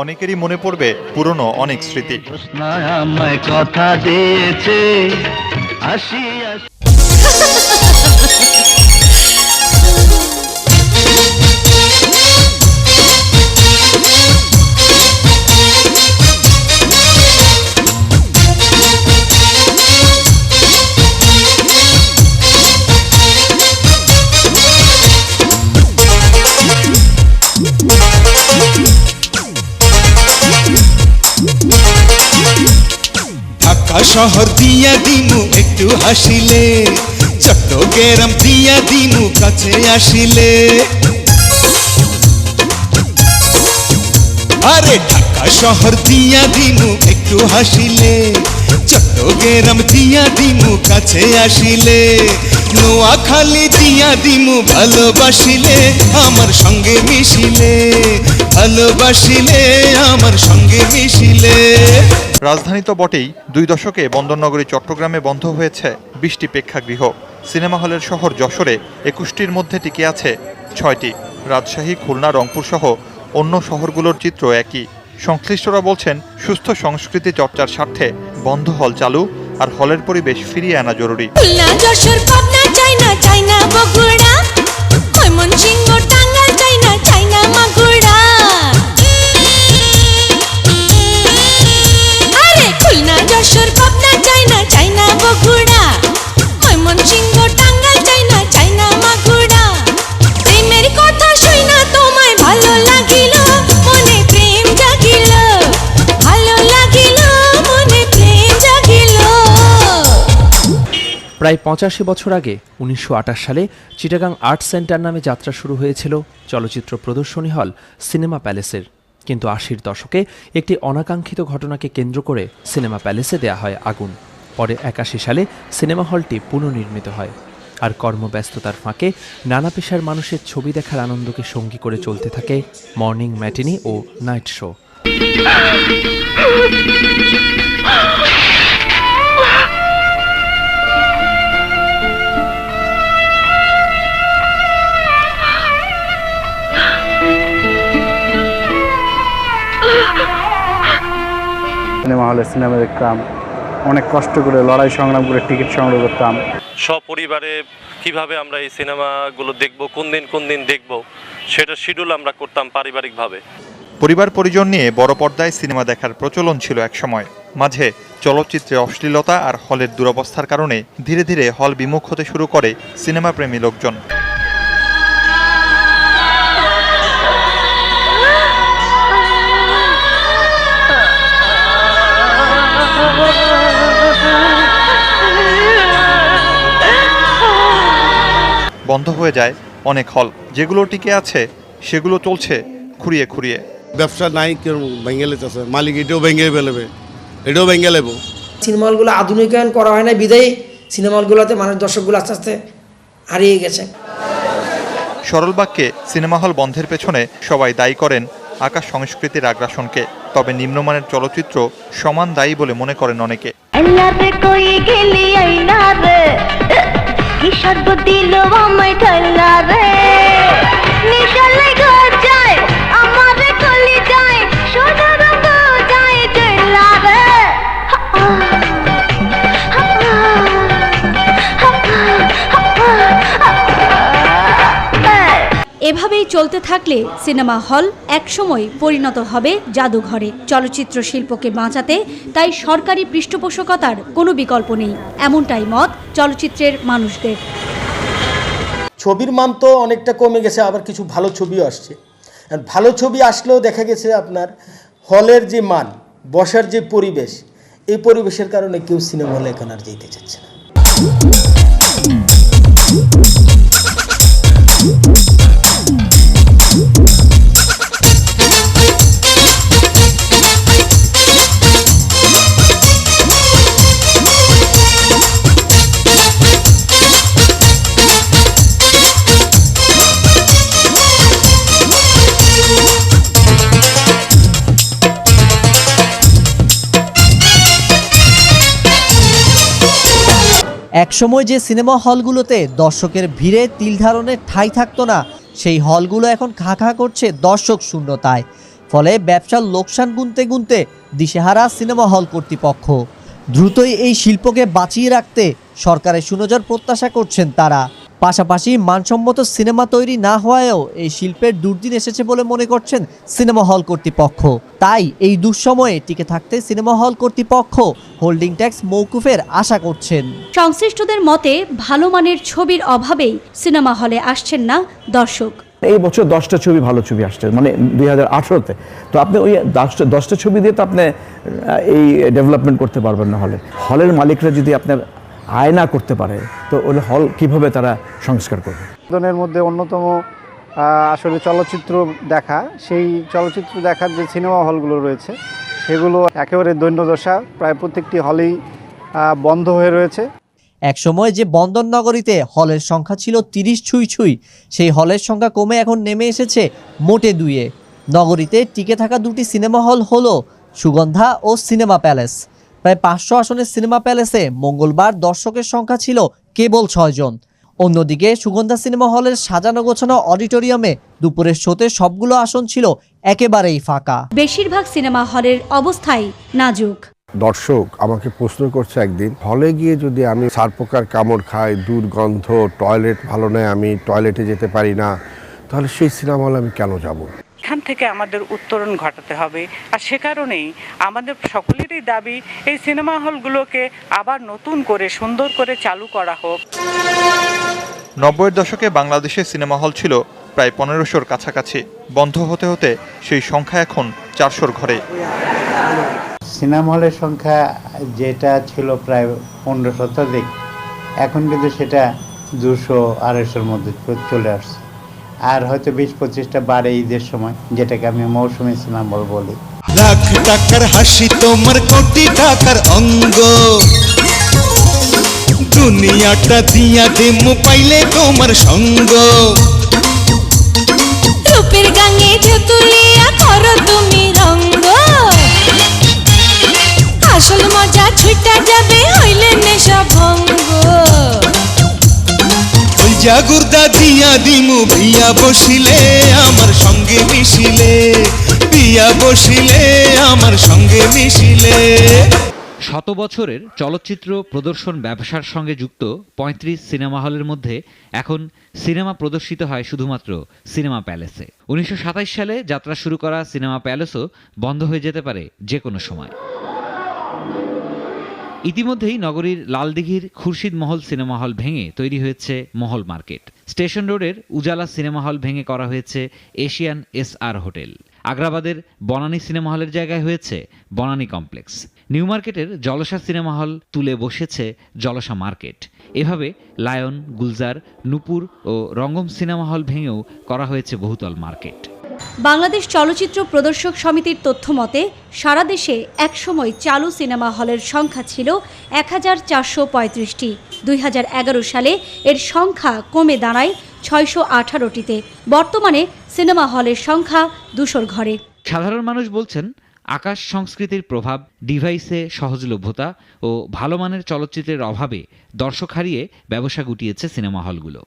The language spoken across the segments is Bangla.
অনেকেরই মনে পড়বে পুরনো অনেক স্মৃতি। কথা দিয়েছে ঢাকা শহর দিয়া দিমু একটু হাসিলে, চট্টগ্রাম দিয়া দিমু কাছে আসিলে। আরে ঢাকা শহর দিয়া দিমু একটু হাসিলে, চট্টগ্রাম দিয়া দিমু কাছে আসিলে। নোয়াখালী দিয়া দিমু ভালোবাসিলে, আমার সঙ্গে মিশিলে, ভালোবাসিলে আমার সঙ্গে মিশিলে। রাজধানী তো বটেই, 2 দশকে বন্দরনগরী চট্টগ্রামে বন্ধ হয়েছে 20টি প্রেক্ষাগৃহ। সিনেমা হলের শহর যশোরে 21টির মধ্যে টিকে আছে 6টি। রাজশাহী, খুলনা, রংপুর সহ অন্য শহরগুলোর চিত্র একই। সংশ্লিষ্টরা বলছেন, সুস্থ সংস্কৃতি চর্চার স্বার্থে বন্ধ হল চালু আর হলের পরিবেশ ফিরিয়ে আনা জরুরি। প্রায় 85 বছর আগে 1928 সালে চিটাগাং আর্ট সেন্টার নামে যাত্রা শুরু হয়েছিল চলচ্চিত্র প্রদর্শনী হল সিনেমা প্যালেসের। কিন্তু 80-র দশকে একটি অনাকাঙ্ক্ষিত ঘটনাকে কেন্দ্র করে সিনেমা প্যালেসে দেয়া হয় আগুন। পরে 81 সালে সিনেমা হলটি পুনর্নির্মিত হয়। আর কর্মব্যস্ততার ফাঁকে নানা পেশার মানুষের ছবি দেখার আনন্দকে সঙ্গী করে চলতে থাকে মর্নিং ম্যাটিনি ও নাইট শো। সিনেমা হলে সিনেমা দেখতাম, অনেক কষ্ট করে লড়াই সংগ্রাম করে টিকিট সংগ্রহ করতাম। সপরিবারে কিভাবে আমরা এই সিনেমাগুলো দেখব, কোন দিন দেখব, সেটা শিডিউল আমরা করতাম পারিবারিকভাবে। পরিবার পরিজন নিয়ে বড় পর্দায় সিনেমা দেখার প্রচলন ছিল একসময়। মাঝে চলচ্চিত্রে অশ্লীলতা আর হলের দুরবস্থার কারণে ধীরে ধীরে হল বিমুখ হতে শুরু করে সিনেমা প্রেমী লোকজন। বন্ধ হয়ে যায় অনেক হল, যেগুলো টিকে আছে সেগুলো চলছে খুঁড়িয়ে খুঁড়িয়ে। ব্যবসা নাই, কেউ ভেঙে লেতেছে, মালিক এটাও ভেঙে ফেলবে, এটাও ভেঙে লেবো। সিনেমা হলগুলো আধুনিকায়ন করা হয় না বিদায়ী সিনেমা হলগুলোতে মানুষ দর্শকগুলো আস্তে আস্তে হারিয়ে গেছে। সরল বাক্যে সিনেমা হল বন্ধের পেছনে সবাই দায়ী করেন আকাশ সংস্কৃতির আগ্রাসনকে। তবে নিম্নমানের চলচ্চিত্র সমান দায়ী বলে মনে করেন অনেকে। এভাবেই চলতে থাকলে সিনেমা হল একসময় পরিণত হবে জাদুঘরে। চলচ্চিত্র শিল্পকে বাঁচাতে তাই সরকারি পৃষ্ঠপোষকতার কোনো বিকল্প নেই, এমনটাই মত চলচ্চিত্রের মানুষদের। ছবির মান তো অনেকটা কমে গেছে, আবার কিছু ভালো ছবিও আসছে। ভালো ছবি আসলেও দেখা গেছে আপনার হলের যে মান, বসার যে পরিবেশ, এই পরিবেশের কারণে কেউ সিনেমা হলে এখন আর যেতে চাচ্ছে না। একসময় যে সিনেমা হলগুলোতে দর্শকের ভিড়ে তিল ধারণের ঠাঁই থাকতো না, সেই হলগুলো এখন খা খা করছে দর্শক শূন্যতায়। ফলে ব্যবসার লোকসান গুনতে গুনতে দিশেহারা সিনেমা হল কর্তৃপক্ষ। দ্রুতই এই শিল্পকে বাঁচিয়ে রাখতে সরকারের সুনজর প্রত্যাশা করছেন তারা। পাশাপাশি মানসম্মত সিনেমা তৈরি না হওয়ায়ও এই শিল্পের দুর্দিন এসেছে বলে মনে করছেন সিনেমা হল কর্তৃপক্ষ। তাই এই দুঃসময়ে টিকে থাকতে সিনেমা হল কর্তৃপক্ষ হোল্ডিং ট্যাক্স মওকুফের আশা করছেন। সংশ্লিষ্টদের মতে ভালো মানের ছবির অভাবেই সিনেমা হলে আসছেন না দর্শক। এই বছর 10টা ছবি ভালো ছবি আসছে, মানে 2018-তে। তো আপনি ওই 10টা ছবি দিয়ে তো আপনি এই ডেভেলপমেন্ট করতে পারবেন না। হলের মালিকরা যদি আপনার আয় না করতে পারে তো ওই হল কিভাবে তারা সংস্কার করবে? বিনোদনের মধ্যে অন্যতম আসলে চলচ্চিত্র দেখা, সেই চলচ্চিত্র দেখার যে সিনেমা হলগুলো রয়েছে সেগুলো একেবারে দৈন্যদশা, প্রায় প্রত্যেকটি হলেই বন্ধ হয়ে রয়েছে। একসময় যে বন্দর নগরীতে হলের সংখ্যা ছিল 30 ছুঁই, সেই হলের সংখ্যা কমে এখন নেমে এসেছে মোটে 2-এ। নগরীতে টিকে থাকা দুটি সিনেমা হল হলো সুগন্ধা ও সিনেমা প্যালেস। প্রায় 500 আসনের সিনেমা প্যালেসে মঙ্গলবার দর্শকের সংখ্যা ছিল কেবল 6 জন। অন্যদিকে সুগন্ধা সিনেমা হলের সাজানো গোছানো অডিটোরিয়ামে দুপুরের শোতে সবগুলো আসন ছিল একেবারেই ফাঁকা। বেশিরভাগ সিনেমা হলের অবস্থাই নাজুক। দর্শক আমাকে প্রশ্ন করছে একদিন, হলে গিয়ে যদি আমি সারপোকার কামড় খাই, দুর্গন্ধ, টয়লেট ভালো নয়, আমি টয়লেটে যেতে পারি না, তাহলে সেই সিনেমা হলে আমি কেন যাব? এখান থেকে আমাদের উত্তরণ ঘটাতে হবে। আর সে কারণেই আমাদের সকলেরই দাবি এই সিনেমা হলগুলোকে আবার নতুন করে সুন্দর করে চালু করা হোক। 90-এর দশকে বাংলাদেশে সিনেমা হল ছিল প্রায় 1500-র কাছাকাছি। বন্ধ হতে হতে সেই সংখ্যা এখন 400-র ঘরে। সিনেমা হলের সংখ্যা যেটা ছিল প্রায় 15 শতাধিক, এখন কিন্তু সেটা 200-250-এর মধ্যে চলে আসছে। আর হয়তো 20-25টা বাড়ে ঈদের সময়, যেটাকে আমি মৌসুমী সিনেমা হল বলি। লাখ টাকার হাসি তোমার কোটি টাকার অঙ্গ, দুনিয়াটা দিয়া দেমু পাইলে তোমার সঙ্গ। রূপের গাঙে ঢেকুলিয়া করো তুমি রঙ্গ, আসল মজা ছুটা যাবে হইলে নেশা ভঙ্গ। ওই জাগুরদা দিয়া দিমু বিয়া বসিলে আমার সঙ্গে মিশিলে, বিয়া বসিলে আমার সঙ্গে মিশিলে। শত বছরের চলচ্চিত্র প্রদর্শন ব্যবসার সঙ্গে যুক্ত 35 সিনেমা হলের মধ্যে এখন সিনেমা প্রদর্শিত হয় শুধুমাত্র সিনেমা প্যালেসে। 1927 সালে যাত্রা শুরু করা সিনেমা প্যালেসও বন্ধ হয়ে যেতে পারে যে কোনো সময়। ইতিমধ্যেই নগরীর লালদিঘির খুরশিদ মহল সিনেমা হল ভেঙে তৈরি হয়েছে মহল মার্কেট। স্টেশন রোডের উজালা সিনেমা হল ভেঙে করা হয়েছে এশিয়ান SR হোটেল। আগ্রাবাদের বনানী সিনেমা হলের জায়গায় হয়েছে বনানী কমপ্লেক্স। নিউ মার্কেটের জলসা সিনেমা হল তুলে বসেছে জলসা মার্কেট। এভাবে লায়ন, গুলজার, নূপুর ও রঙ্গম সিনেমা হল ভেঙেও করা হয়েছে বহুতল মার্কেট। বাংলাদেশ চলচ্চিত্র প্রদর্শক সমিতির তথ্য মতে সারা দেশে একসময় চালু সিনেমা হলের সংখ্যা ছিল 1435টি। 2011 সালে এর সংখ্যা কমে দাঁড়ায় 618টিতে। বর্তমানে সিনেমা হলের সংখ্যা 200-র ঘরে। সাধারণ মানুষ বলছেন, আকাশ সংস্কৃতির প্রভাব, ডিভাইসে সহজলভ্যতা ও ভালো মানের চলচ্চিত্রের অভাবে দর্শক হারিয়ে ব্যবসা গুটিয়েছে সিনেমা হলগুলো।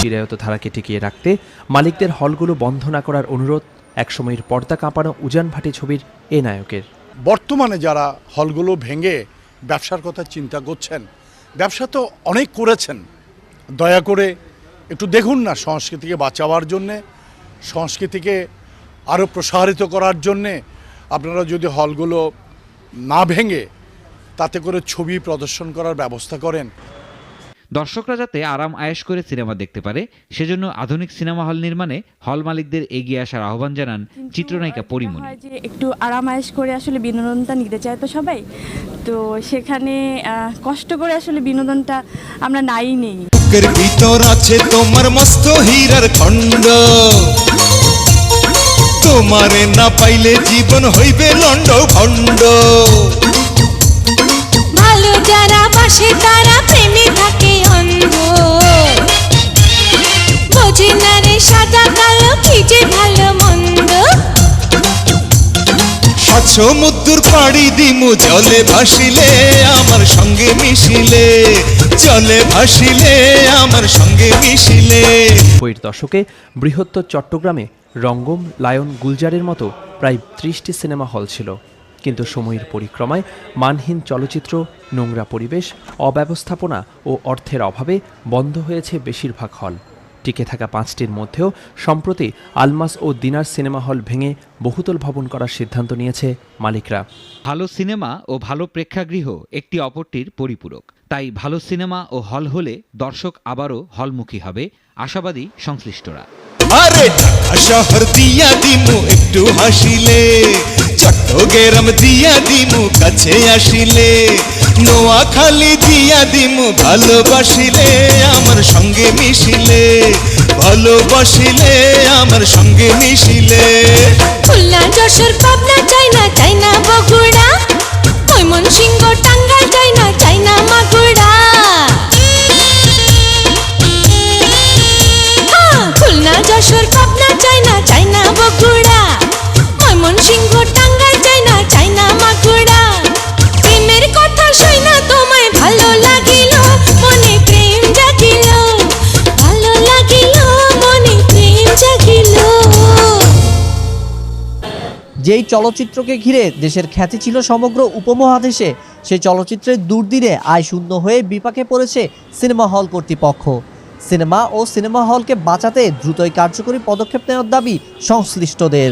চিরায়ত ধারাকে টিকিয়ে রাখতে মালিকদের হলগুলো বন্ধ না করার অনুরোধ একসময়ের পর্দা কাঁপানো উজান ভাটি ছবির এ নায়কের। বর্তমানে যারা হলগুলো ভেঙে ব্যবসার কথা চিন্তা করছেন, ব্যবসা তো অনেক করেছেন, দয়া করে একটু দেখুন না, সংস্কৃতিকে বাঁচাবার জন্যে, সংস্কৃতিকে আরও প্রসারিত করার জন্যে আপনারা যদি হলগুলো না ভেঙে তাতে করে ছবি প্রদর্শন করার ব্যবস্থা করেন। দর্শকরা যাতে আরাম আয়েশ করে সিনেমা দেখতে পারে সেজন্য আধুনিক সিনেমা হল নির্মাণে হল মালিকদের এগিয়ে আসার আহ্বান জানান চিত্রনায়িকা পরিমণি। একটু আরাম আয়েশ করে আসলে বিনোদনটা নিতে চায় তো সবাই, তো সেখানে কষ্ট করে আসলে বিনোদনটা আমরা নাই নেই। বুকের ভিতর আছে তোমার মস্ত হীরার খণ্ড, তোমারে না পাইলে জীবন হইবে লন্ড ভণ্ড ভালো যারা বাসে তারা প্রেমে থাকে অন্ধ বোঝে না রে সাদা কালো কি যে ভালো মন্দ সমুদ্র পাড়ি দিমু জলে ভাসিলে আমার সঙ্গে মিশিলে জলে ভাসিলে আমার সঙ্গে মিশিলে। 90 দশকে বৃহত্তর চট্টগ্রামে রঙ্গম, লায়ন, গুলজারের মতো প্রায় 30টি সিনেমা হল ছিল, কিন্তু সময়ের পরিক্রমায় মানহীন চলচ্চিত্র, নোংরা পরিবেশ, অব্যবস্থাপনা ও অর্থের অভাবে বন্ধ হয়েছে বেশিরভাগ হল। টিকে থাকা 5টির মধ্যেও সম্প্রতি আলমাস ও দিনার সিনেমা হল ভেঙে বহুতল ভবন করার সিদ্ধান্ত নিয়েছে মালিকরা। ভালো সিনেমা ও ভালো প্রেক্ষাগৃহ একটি অপরটির পরিপূরক। তাই ভালো সিনেমা ও হল হলে দর্শক আবারও হলমুখী হবে, আশাবাদী সংশ্লিষ্টরা। আরে ঢাকা শহর দিয়া দিমু একটু হাসিলে, চট্টগ্রাম দিয়া দিমু কাছে আসিলে, নোয়াখালী দিয়া দিমু ভালোবাসিলে আমার সঙ্গে মিশিলে, ভালোবাসিলে আমার সঙ্গে মিশিলে। খুলনা যশোর পাবনা চাইনা বগুড়া ময়মনসিংহ টাঙ্গাইল চাইনা মাগুড়া খুলনা যশোর পাবনা চাইনা বগুড়া ময়মনসিংহ টাঙ্গাইল চাইনা মাগুড়া প্রেমের কথা শুনা তোমায় ভালো লাগিল মনে প্রেম জাগিল ভালো লাগিল মনে প্রেম জাগিল। যেই চলচ্চিত্রকে ঘিরে দেশের খ্যাতি ছিল সমগ্র উপমহাদেশে, সেই চলচ্চিত্রের দুর্দিনে আয় শূন্য হয়ে বিপাকে পড়েছে সিনেমা হল কর্তৃপক্ষ। সিনেমা ও সিনেমা হলকে বাঁচাতে দ্রুতই কার্যকরী পদক্ষেপ নেওয়ার দাবি সংশ্লিষ্টদের।